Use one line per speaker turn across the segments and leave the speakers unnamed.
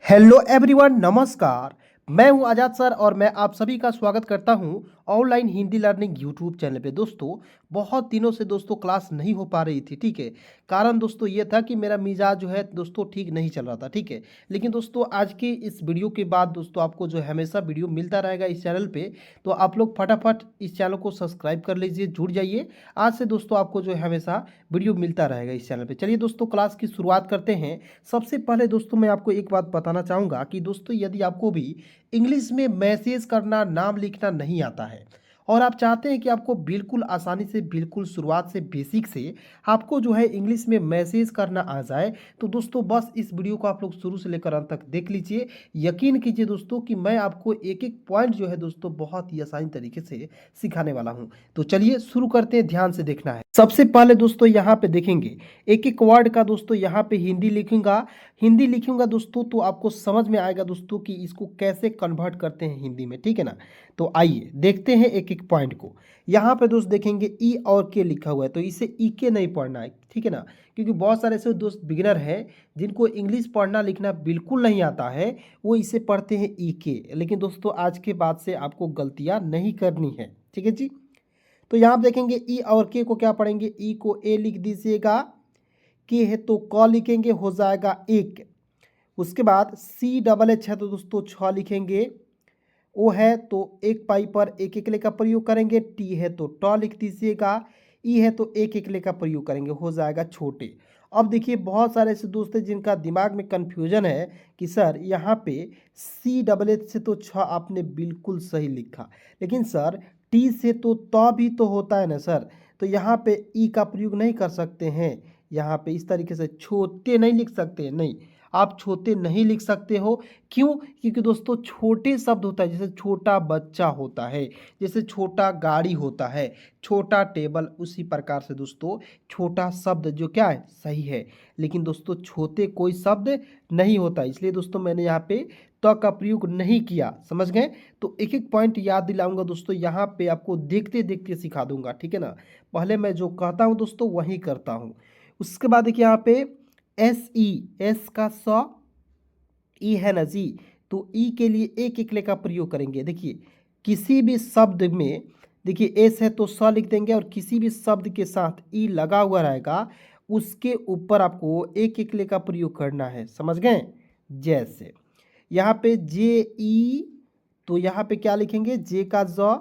Hello everyone, नमस्कार। मैं हूं आजाद सर और मैं आप सभी का स्वागत करता हूं online Hindi learning YouTube channel पे। दोस्तों, बहुत दिनों से दोस्तों क्लास नहीं हो पा रही थी, ठीक है। कारण दोस्तों ये था कि मेरा मिजाज जो है दोस्तों ठीक नहीं चल रहा था, ठीक है। लेकिन दोस्तों आज की इस वीडियो के बाद दोस्तों आपको जो है हमेशा वीडियो मिलता रहेगा इस चैनल पे। तो आप लोग फटाफट इस चैनल को सब्सक्राइब कर लीजिए, जुड़ जाइए। आज से दोस्तों आपको जो है हमेशा वीडियो मिलता रहेगा इस चैनल पे। चलिए दोस्तों, क्लास की शुरुआत करते हैं। सबसे पहले दोस्तों मैं आपको एक बात बताना चाहूँगा कि दोस्तों यदि आपको भी इंग्लिश में मैसेज करना, नाम लिखना नहीं आता है और आप चाहते हैं कि आपको बिल्कुल आसानी से, बिल्कुल शुरुआत से, बेसिक से आपको जो है इंग्लिश में मैसेज करना आ जाए, तो दोस्तों बस इस वीडियो को आप लोग शुरू से लेकर अंत तक देख लीजिए। यकीन कीजिए दोस्तों कि मैं आपको एक एक पॉइंट जो है दोस्तों बहुत ही आसानी तरीके से सिखाने वाला हूं। तो चलिए शुरू करते हैं, ध्यान से देखना है। सबसे पहले दोस्तों यहाँ पे देखेंगे एक एक वर्ड का दोस्तों यहाँ पे हिंदी लिखूंगा दोस्तों, तो आपको समझ में आएगा दोस्तों कि इसको कैसे कन्वर्ट करते हैं हिंदी में, ठीक है ना। तो आइए देखते हैं एक एक पॉइंट को। यहाँ पे दोस्त देखेंगे ई और के लिखा हुआ है, तो इसे ई के नहीं पढ़ना है, ठीक है ना। क्योंकि बहुत सारे ऐसे दोस्त बिगिनर हैं जिनको इंग्लिश पढ़ना लिखना बिल्कुल नहीं आता है, वो इसे पढ़ते हैं ई के। लेकिन दोस्तों आज के बाद से आपको गलतियाँ नहीं करनी है, ठीक है जी। तो यहाँ पे देखेंगे ई और के को क्या पढ़ेंगे, ई को ए लिख दीजिएगा, के है तो क लिखेंगे, हो जाएगा एक। उसके बाद सी डबल एच है तो दोस्तों छ लिखेंगे, ओ है तो एक पाई पर एक एकले का प्रयोग करेंगे, टी है तो ट लिख दीजिएगा, ई है तो एक एकले का प्रयोग करेंगे, हो जाएगा छोटे। अब देखिए बहुत सारे ऐसे दोस्त हैं जिनका दिमाग में कन्फ्यूजन है कि सर यहाँ पे सी डबल एच से तो छ आपने बिल्कुल सही लिखा, लेकिन सर टी से तो त भी तो होता है ना सर, तो यहाँ पे ई का प्रयोग नहीं कर सकते हैं। यहाँ पे इस तरीके से छोटे नहीं लिख सकते, नहीं, आप छोटे नहीं लिख सकते हो। क्यों? क्योंकि दोस्तों छोटे शब्द होता है, जैसे छोटा बच्चा होता है, जैसे छोटा गाड़ी होता है, छोटा टेबल, उसी प्रकार से दोस्तों छोटा शब्द जो क्या है सही है, लेकिन दोस्तों छोटे कोई शब्द नहीं होता। इसलिए दोस्तों मैंने यहाँ पे त का प्रयोग नहीं किया, समझ गए। तो एक एक पॉइंट याद दिलाऊंगा दोस्तों, यहाँ पे आपको देखते देखते सिखा दूंगा, ठीक है ना। पहले मैं जो कहता हूँ दोस्तों वही करता हूँ। उसके बाद देखिए यहाँ पे एस ई, एस का स, ई है ना जी, तो ई के लिए एक एकले का प्रयोग करेंगे। देखिए किसी भी शब्द में देखिए एस है तो स लिख देंगे, और किसी भी शब्द के साथ ई लगा हुआ रहेगा उसके ऊपर आपको एक एकले का प्रयोग करना है, समझ गए। जैसे यहाँ पे जे ई, तो यहाँ पे क्या लिखेंगे, जे का ज,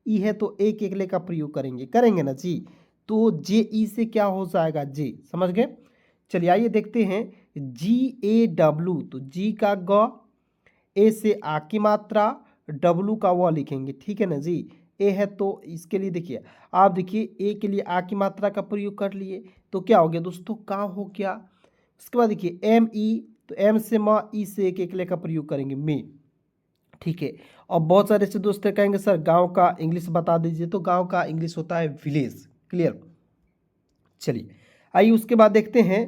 ई है तो एक एकले का प्रयोग करेंगे ना जी। तो जे ई से क्या हो जाएगा, जे, समझ गए। चलिए आइए देखते हैं जी ए डब्लू, तो जी का ग, ए से आ की मात्रा, डब्लू का व लिखेंगे, ठीक है ना जी। ए है तो इसके लिए देखिए, आप देखिए ए के लिए आ की मात्रा का प्रयोग कर लिए, तो क्या हो गया दोस्तों, का हो गया। उसके बाद देखिए एम ई, तो एम से म, ई से एक एकले का प्रयोग करेंगे, में, ठीक है। और बहुत सारे ऐसे दोस्त कहेंगे सर गांव का इंग्लिश बता दीजिए, तो गांव का इंग्लिश होता है विलेज, क्लियर। चलिए आइए उसके बाद देखते हैं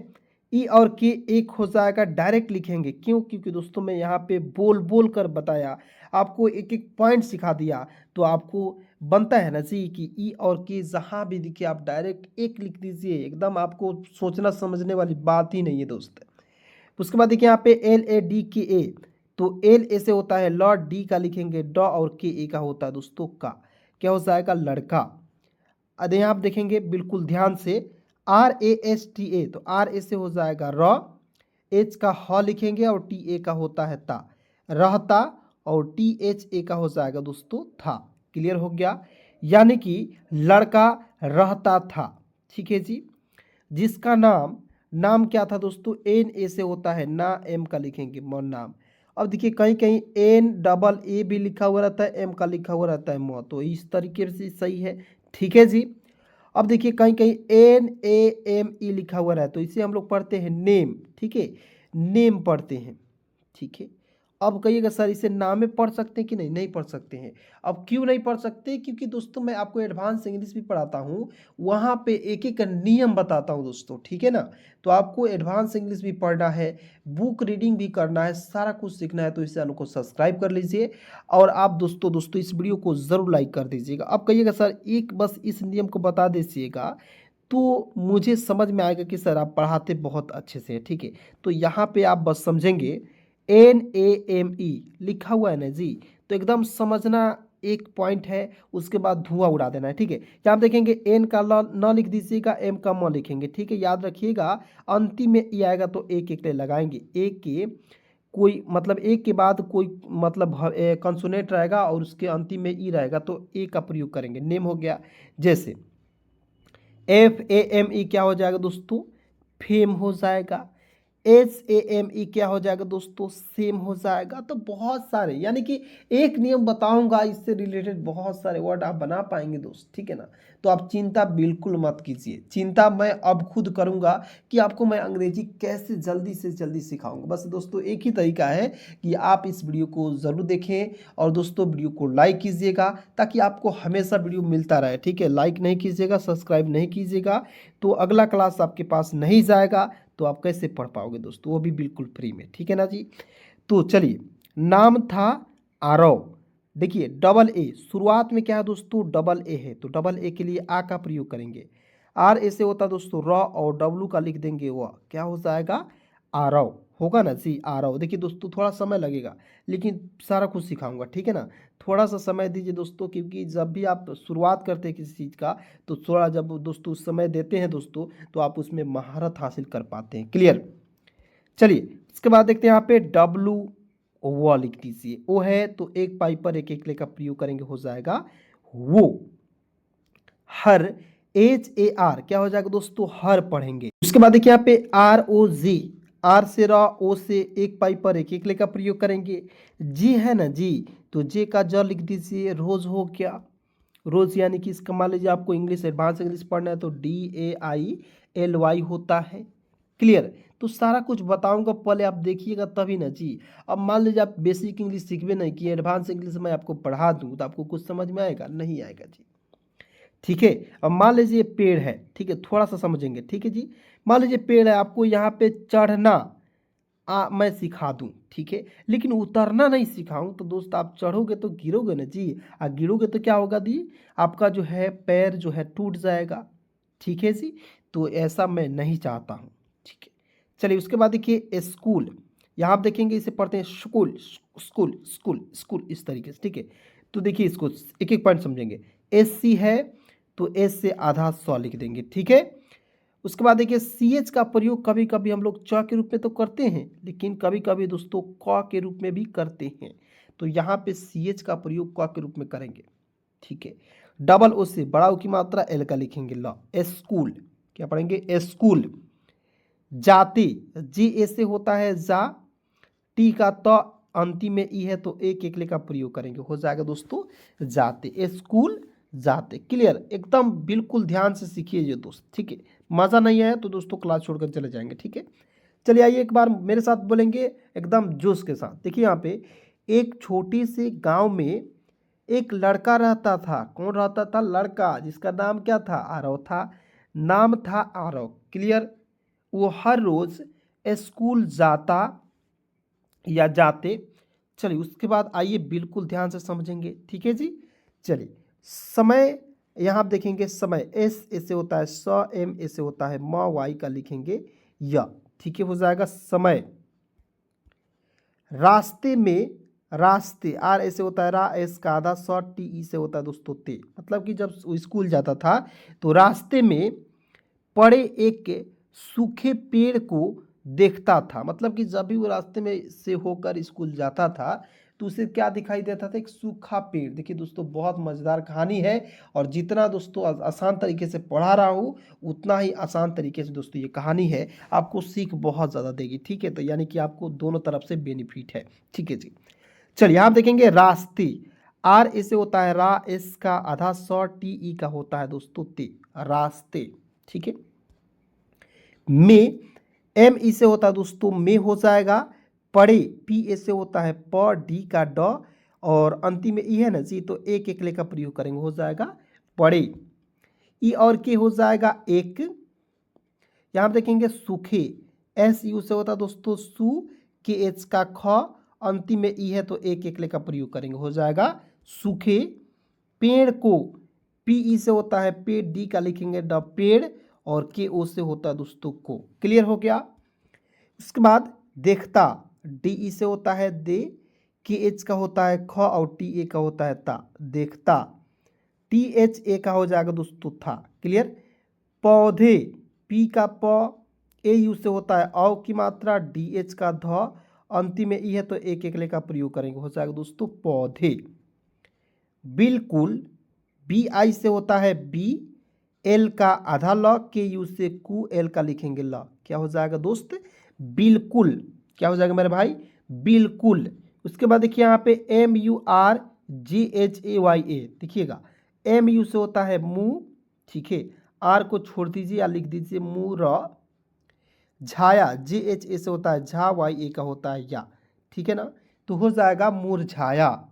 ई और के एक हो जाएगा, डायरेक्ट लिखेंगे। क्यों? क्योंकि दोस्तों मैं यहाँ पे बोल बोल कर बताया, आपको एक एक पॉइंट सिखा दिया, तो आपको बनता है ना जी कि ई और के जहाँ भी दिखे आप डायरेक्ट एक लिख दीजिए, एकदम आपको सोचना समझने वाली बात ही नहीं है दोस्त। उसके बाद देखिए यहाँ पे एल ए डी के ए, तो एल ए से होता है लॉर्ड, डी का लिखेंगे ड, और के ए का होता है दोस्तों का, क्या हो जाएगा, लड़का। अब यहाँ आप देखेंगे बिल्कुल ध्यान से, R A S T A, तो आर ए से हो जाएगा र, एच का ह लिखेंगे और टी ए का होता है ता, रहता, और टी एच ए का हो जाएगा दोस्तों था। क्लियर हो गया, यानी कि लड़का रहता था, ठीक है जी। जिसका नाम, नाम क्या था दोस्तों, एन ए से होता है ना, एम का लिखेंगे म, नाम। अब देखिए कहीं कहीं एन डबल ए भी लिखा हुआ रहता है, एम का लिखा हुआ रहता है म, तो इस तरीके से सही है, ठीक है जी। अब देखिए कहीं कहीं एन ए एम ई लिखा हुआ है, तो इसे हम लोग पढ़ते हैं नेम, ठीक है, नेम पढ़ते हैं, ठीक है। अब कहिएगा सर इसे नाम में पढ़ सकते हैं कि नहीं, नहीं पढ़ सकते हैं। अब क्यों नहीं पढ़ सकते, क्योंकि दोस्तों मैं आपको एडवांस इंग्लिश भी पढ़ाता हूँ, वहाँ पे एक एक नियम बताता हूँ दोस्तों, ठीक है ना। तो आपको एडवांस इंग्लिश भी पढ़ना है, बुक रीडिंग भी करना है, सारा कुछ सीखना है, तो इस चैनल को सब्सक्राइब कर लीजिए। और आप दोस्तों दोस्तों इस वीडियो को ज़रूर लाइक कर दीजिएगा। अब कहिएगा सर एक बस इस नियम को बता दीजिएगा, तो मुझे समझ में आएगा कि सर आप पढ़ाते बहुत अच्छे से हैं, ठीक है। तो यहाँ पे आप बस समझेंगे, NAME लिखा हुआ है ना जी, तो एकदम समझना, एक पॉइंट है, उसके बाद धुआं उड़ा देना है, ठीक है। यहाँ आप देखेंगे एन का ल न लिख दीजिएगा, एम का म लिखेंगे, ठीक है। याद रखिएगा अंतिम में ई आएगा तो एक एक ले लगाएंगे, एक के कोई मतलब एक के बाद कोई मतलब कंसोनेंट रहेगा और उसके अंतिम में ई रहेगा तो ए का प्रयोग करेंगे। नेम हो गया, जैसे FAME क्या हो जाएगा दोस्तों, फेम हो जाएगा। SAME क्या हो जाएगा दोस्तों, सेम हो जाएगा। तो बहुत सारे, यानी कि एक नियम बताऊंगा, इससे रिलेटेड बहुत सारे वर्ड आप बना पाएंगे दोस्त, ठीक है ना। तो आप चिंता बिल्कुल मत कीजिए, चिंता मैं अब खुद करूंगा कि आपको मैं अंग्रेजी कैसे जल्दी से जल्दी सिखाऊंगा। बस दोस्तों एक ही तरीका है कि आप इस वीडियो को ज़रूर देखें और दोस्तों वीडियो को लाइक कीजिएगा ताकि आपको हमेशा वीडियो मिलता रहे, ठीक है। लाइक नहीं कीजिएगा, सब्सक्राइब नहीं कीजिएगा तो अगला क्लास आपके पास नहीं जाएगा, तो आप कैसे पढ़ पाओगे दोस्तों, वो भी बिल्कुल फ्री में, ठीक है ना जी। तो चलिए, नाम था आरव। देखिए डबल ए, शुरुआत में क्या है दोस्तों, डबल ए है, तो डबल ए के लिए आ का प्रयोग करेंगे। आर ऐसे होता है दोस्तों र, और डब्लू का लिख देंगे वह, क्या हो जाएगा, आरव होगा ना जी, आरव। देखिए दोस्तों थोड़ा समय लगेगा लेकिन सारा कुछ सिखाऊंगा, ठीक है ना। थोड़ा सा समय दीजिए दोस्तों, क्योंकि जब भी आप शुरुआत करते हैं किसी चीज़ का तो थोड़ा जब दोस्तों समय देते हैं दोस्तों तो आप उसमें महारत हासिल कर पाते हैं। क्लियर। चलिए इसके बाद देखते हैं यहाँ पे डब्लू, वो लिख दीजिए, ओ है तो एक पाई पर एक एक का प्रयोग करेंगे, हो जाएगा वो। हर, HAR क्या हो जाएगा दोस्तों, हर पढ़ेंगे। उसके बाद देखिए यहाँ पे ROZ, आर से र, ओ से एक पाई पर एक एक का प्रयोग करेंगे। जी है ना जी, तो जे का ज लिख दीजिए, रोज हो गया। रोज यानी कि इसका मान लीजिए आपको इंग्लिश एडवांस इंग्लिश पढ़ना है तो DAILY होता है। क्लियर। तो सारा कुछ बताऊंगा, पहले आप देखिएगा तभी ना जी। अब मान लीजिए आप बेसिक इंग्लिश सीखबे नहीं कि एडवांस इंग्लिश मैं आपको पढ़ा दूं तो आपको कुछ समझ में आएगा, नहीं आएगा जी, ठीक है। अब मान लीजिए पेड़ है, ठीक है, थोड़ा सा समझेंगे, ठीक है जी। मान लीजिए पेड़ है, आपको यहाँ पे चढ़ना मैं सिखा दूं, ठीक है, लेकिन उतरना नहीं सिखाऊं तो दोस्त आप चढ़ोगे तो गिरोगे ना जी, गिरोगे तो क्या होगा दी, आपका जो है पैर जो है टूट जाएगा, ठीक है जी। तो ऐसा मैं नहीं चाहता हूं, ठीक है। चलिए उसके बाद देखिए स्कूल, यहाँ आप देखेंगे इसे पढ़ते हैं स्कूल, स्कूल स्कूल स्कूल, इस तरीके से, ठीक है। तो देखिए इसको एक एक पॉइंट समझेंगे। SC है तो एस से आधा सौ लिख देंगे, ठीक है। उसके बाद देखिए CH का प्रयोग कभी कभी हम लोग च के रूप में तो करते हैं, लेकिन कभी कभी दोस्तों क के रूप में भी करते हैं, तो यहाँ पे CH का प्रयोग क के रूप में करेंगे, ठीक है। डबल ओ से बड़ा ओ की मात्रा एल का लिखेंगे, ल, स्कूल क्या पढ़ेंगे, स्कूल। जाति, जी ए से होता है जा, टी का तो अंतिम में ई है तो एक एक का प्रयोग करेंगे, हो जाएगा दोस्तों जाते, स्कूल जाते। क्लियर, एकदम बिल्कुल ध्यान से सीखिए ये दोस्त, ठीक है। मज़ा नहीं आया तो दोस्तों क्लास छोड़कर चले जाएंगे, ठीक है। चलिए आइए एक बार मेरे साथ बोलेंगे एकदम जोश के साथ। देखिए यहाँ पे एक छोटे से गांव में एक लड़का रहता था। कौन रहता था, लड़का, जिसका नाम क्या था, आरव था। नाम था आरव। क्लियर। वो हर रोज स्कूल जाता या जाते। चलिए उसके बाद आइए बिल्कुल ध्यान से समझेंगे, ठीक है जी। चलिए समय, यहाँ आप देखेंगे समय, एस ऐसे होता है स, एम ऐसे होता है म, वाई का लिखेंगे या, ठीक है, हो जाएगा समय। रास्ते में, रास्ते, आर ऐसे होता है रा, एस का आधा, स, टी ई से होता है दोस्तों ते। मतलब कि जब स्कूल जाता था तो रास्ते में पड़े एक सूखे पेड़ को देखता था। मतलब कि जब भी वो रास्ते में से होकर स्कूल जाता था तो उसे क्या दिखाई देता था, एक सूखा पेड़। देखिए दोस्तों बहुत मज़ेदार कहानी है, और जितना दोस्तों आसान तरीके से पढ़ा रहा हूँ उतना ही आसान तरीके से दोस्तों ये कहानी है, आपको सीख बहुत ज़्यादा देगी, ठीक है। तो यानी कि आपको दोनों तरफ से बेनिफिट है, ठीक है जी। चलिए आप देखेंगे रास्ते, आर ऐसे होता है रा, एस का आधा, सौ, टी ई का होता है दोस्तों ते, रास्ते, ठीक है। में, एम ई से होता है दोस्तों में, हो जाएगा। पढ़े, पी ए से होता है प, डी का ड, और अंतिम में ई है ना जी, तो एक एक लेकर प्रयोग करेंगे, हो जाएगा पढ़े। ई और के हो जाएगा एक। यहाँ आप देखेंगे सूखे, एस यू से होता है दोस्तों सू, के एच का ख, अंतिम में ई है तो एक एक लेकर प्रयोग करेंगे, हो जाएगा सूखे। पेड़ को, पी ई से होता है पेड़, डी का लिखेंगे ड, पेड़, और के ओ से होता है दोस्तों को। क्लियर हो गया। उसके बाद देखता, डी ई से होता है दे, के एच का होता है ख और टी ए का होता है ता, देखता। टी एच ए का हो जाएगा दोस्तों था। क्लियर। पौधे, पी का प, ए यू से होता है औ की मात्रा, डी एच का ध, अंतिम में ई है तो एक एक ले का प्रयोग करेंगे, हो जाएगा दोस्तों पौधे। बिल्कुल, बी आई से होता है बी, एल का आधा ल, के यू से कु, एल का लिखेंगे ल, क्या हो जाएगा दोस्त बिल्कुल। क्या हो जाएगा मेरे भाई बिल्कुल। उसके बाद देखिए यहाँ पे M U R G H A Y A, देखिएगा एम यू से होता है मुंह, ठीक है, आर को छोड़ दीजिए या लिख दीजिए मुंह र, झाया जे एच ए से होता है झा, वाई ए का होता है या, ठीक है ना, तो हो जाएगा मुरझाया।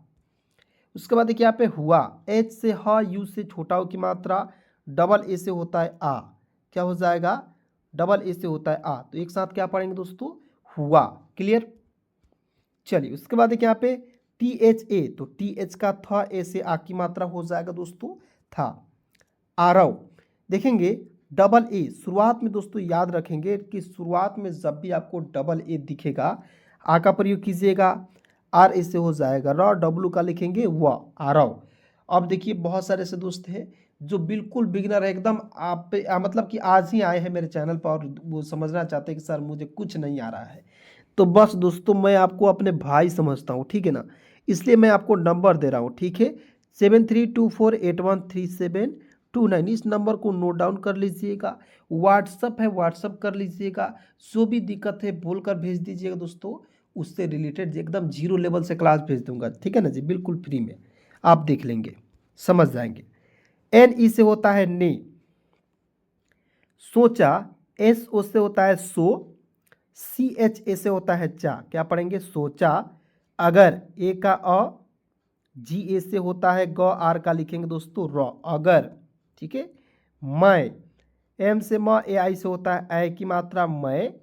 उसके बाद देखिए यहाँ पे हुआ, एच से ह, यू से छोटा हो की मात्रा, डबल ए से होता है आ, क्या हो जाएगा डबल ए से होता है आ, तो एक साथ क्या पढ़ेंगे दोस्तों हुआ। क्लियर। चलिए उसके बाद देखिए यहाँ पे टी एच ए, तो टी एच का था, ए से आ की मात्रा हो जाएगा दोस्तों था। आरव, देखेंगे डबल ए शुरुआत में दोस्तों याद रखेंगे कि शुरुआत में जब भी आपको डबल ए दिखेगा आ का प्रयोग कीजिएगा, आर ए से हो जाएगा र, डब्लू का लिखेंगे व, आरव। अब देखिए बहुत सारे ऐसे दोस्त हैं जो बिल्कुल बिगिनर है एकदम, आप पे मतलब कि आज ही आए हैं मेरे चैनल पर और वो समझना चाहते हैं कि सर मुझे कुछ नहीं आ रहा है, तो बस दोस्तों मैं आपको अपने भाई समझता हूँ, ठीक है ना, इसलिए मैं आपको नंबर दे रहा हूँ, ठीक है, 7324813729, इस नंबर को नोट डाउन कर लीजिएगा। व्हाट्सअप है, व्हाट्सअप कर लीजिएगा, जो भी दिक्कत है बोलकर भेज दीजिएगा दोस्तों, उससे रिलेटेड एकदम जीरो लेवल से क्लास भेज दूंगा, ठीक है ना जी, बिल्कुल फ्री में आप देख लेंगे, समझ जाएंगे। एन ई से होता है ने, सोचा, एस ओ से होता है सो, सी एच ए से होता है चा, क्या पढ़ेंगे सोचा। अगर, ए का अ, जी ए से होता है ग, आर का लिखेंगे दोस्तों र, अगर, ठीक है। मैं, एम से म, ए आई से होता है ए की मात्रा मैं,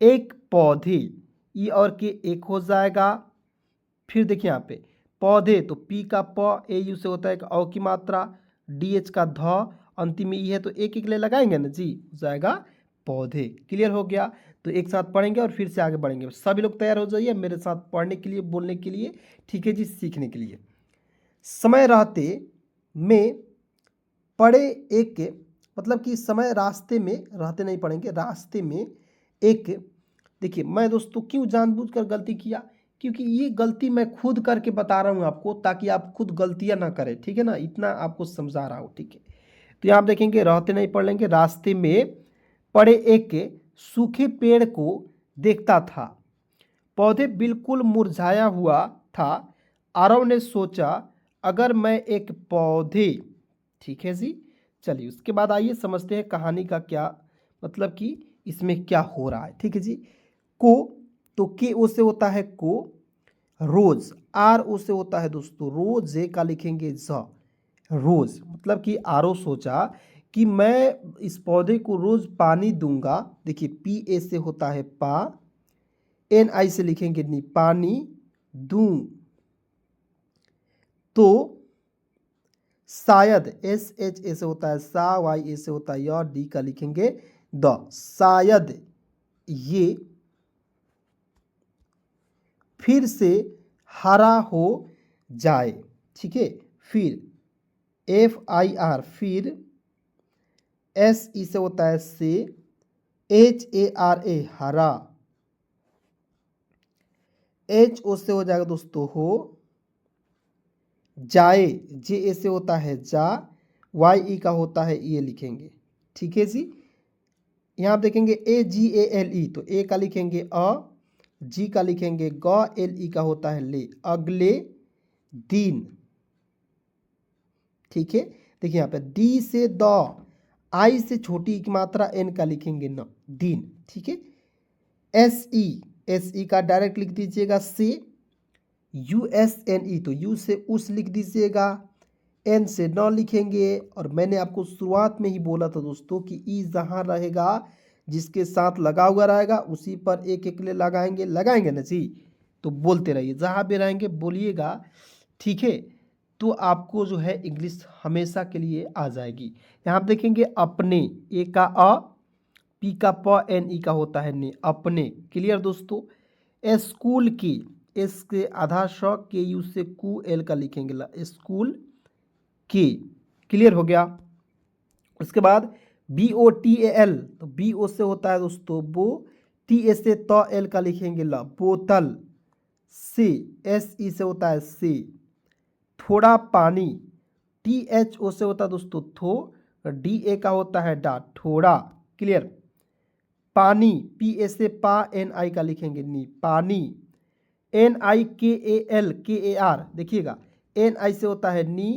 एक पौधे, ई और के एक हो जाएगा। फिर देखिए यहाँ पे पौधे, तो पी का प, ए यू से होता है औ की मात्रा, डी एच का ध, अंतिम में ई है तो एक एक ले लगाएंगे ना जी, हो जाएगा पौधे। क्लियर हो गया। तो एक साथ पढ़ेंगे और फिर से आगे बढ़ेंगे। सभी लोग तैयार हो जाइए मेरे साथ पढ़ने के लिए, बोलने के लिए, ठीक है जी, सीखने के लिए। समय रहते में पढ़े एक, मतलब कि समय रास्ते में, रहते नहीं पढ़ेंगे, रास्ते में एक, देखिए मैं दोस्तों क्यों जानबूझकर गलती किया, क्योंकि ये गलती मैं खुद करके बता रहा हूँ आपको, ताकि आप खुद गलतियाँ ना करें, ठीक है ना, इतना आपको समझा रहा हूँ, ठीक है। तो यहाँ आप देखेंगे रहते नहीं पढ़ लेंगे, रास्ते में पड़े एक सूखे पेड़ को देखता था, पौधे बिल्कुल मुरझाया हुआ था, आरव ने सोचा अगर मैं एक पौधे, ठीक है जी। चलिए उसके बाद आइए समझते हैं कहानी का क्या मतलब कि इसमें क्या हो रहा है, ठीक है जी। को, तो के ओ से होता है को, रोज, आर ओ से होता है दोस्तों रोज, जे का लिखेंगे ज, रोज, मतलब कि आरो सोचा कि मैं इस पौधे को रोज पानी दूंगा, देखिए पी ए से होता है पा, एन आई से लिखेंगे नहीं, पानी दूं तो शायद, एस एच ए से होता है सा, वाई ए से होता है या, डी का लिखेंगे द, शायद ये फिर से हरा हो जाए, ठीक है। फिर एफ आई आर, फिर एस ई से होता है से, एच ए आर ए हरा, एच ओ से हो जाएगा दोस्तों हो जाए, जे ए से होता है जा, वाई ई का होता है ये लिखेंगे, ठीक है जी। यहाँ आप देखेंगे ए जी ए एल ई, तो ए का लिखेंगे अ, जी का लिखेंगे ग, एल ई का होता है ले, अगले दिन, ठीक है। देखिए यहाँ पे डी से द, आई से छोटी की मात्रा, एन का लिखेंगे न, दिन, ठीक है। एस ई, एस ई का डायरेक्ट लिख दीजिएगा से, यू एस एन ई, तो यू से उस लिख दीजिएगा, एन से न लिखेंगे, और मैंने आपको शुरुआत में ही बोला था दोस्तों कि ई जहाँ रहेगा जिसके साथ लगा हुआ रहेगा उसी पर एक एक ले लगाएंगे, लगाएंगे ना जी, तो बोलते रहिए, जहाँ भी रहेंगे बोलिएगा, ठीक है, तो आपको जो है इंग्लिश हमेशा के लिए आ जाएगी। यहाँ आप देखेंगे अपने, ए का अ, पी का प, एन ई का होता है ने, अपने। क्लियर दोस्तों। स्कूल की, एस के आधा श के यू से कू एल का लिखेंगे स्कूल की। क्लियर हो गया। उसके बाद B O T A L, तो बी ओ से होता है दोस्तों बो, टी ए से तो एल का लिखेंगे बोतल। सी एस ई से होता है सी, थोड़ा पानी। टी एच ओ से होता है दोस्तों थो, डी ए का होता है डा, थोड़ा। क्लियर। पानी, पी ए से पा, एन आई का लिखेंगे नी, पानी। एन आई के ए एल, के ए आर, देखिएगा एन आई से होता है नी,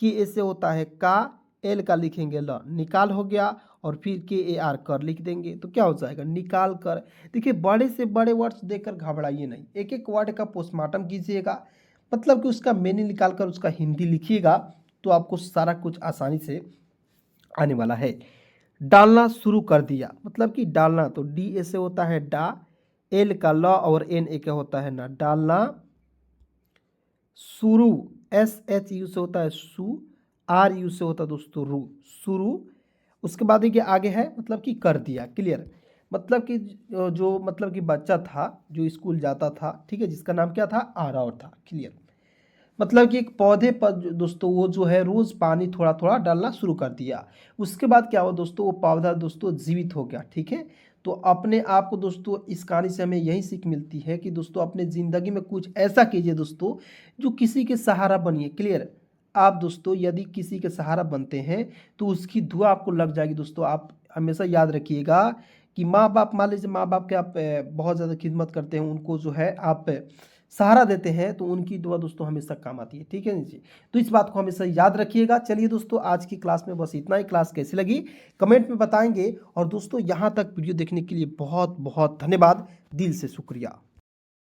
के ए से होता है का, एल का लिखेंगे ल, निकाल हो गया। और फिर के ए आर कर लिख देंगे तो क्या हो जाएगा निकाल कर। देखिए बड़े से बड़े वर्ड्स देखकर घबराइए नहीं, एक एक वर्ड का पोस्टमार्टम कीजिएगा, मतलब कि उसका मीनिंग निकाल कर उसका हिंदी लिखिएगा, तो आपको सारा कुछ आसानी से आने वाला है। डालना शुरू कर दिया, मतलब कि डालना, तो डी ए से होता है डा, एल का ल और एन ए का होता है ना, डालना। शुरू, एस एच यू से होता है सु, आर यू से होता है दोस्तों रू, शुरू। उसके बाद देखिए आगे है मतलब कि कर दिया। क्लियर। मतलब कि जो मतलब कि बच्चा था जो स्कूल जाता था, ठीक है, जिसका नाम क्या था आरव था। क्लियर। मतलब कि एक पौधे पर दोस्तों वो जो है रोज़ पानी थोड़ा थोड़ा डालना शुरू कर दिया। उसके बाद क्या हुआ दोस्तों, वो पौधा दोस्तों जीवित हो गया। ठीक है। तो अपने आप को दोस्तों इस कहानी से हमें यही सीख मिलती है कि दोस्तों अपने ज़िंदगी में कुछ ऐसा कीजिए दोस्तों जो किसी के सहारा बनिए। क्लियर। आप दोस्तों यदि किसी के सहारा बनते हैं तो उसकी दुआ आपको लग जाएगी। दोस्तों आप हमेशा याद रखिएगा कि माँ बाप, मान लीजिए माँ बाप के आप बहुत ज़्यादा खिदमत करते हैं, उनको जो है आप सहारा देते हैं, तो उनकी दुआ दोस्तों हमेशा काम आती है। ठीक है जी। तो इस बात को हमेशा याद रखिएगा। चलिए दोस्तों आज की क्लास में बस इतना ही। क्लास कैसी लगी कमेंट में बताएंगे। और दोस्तों यहाँ तक वीडियो देखने के लिए बहुत बहुत धन्यवाद, दिल से शुक्रिया।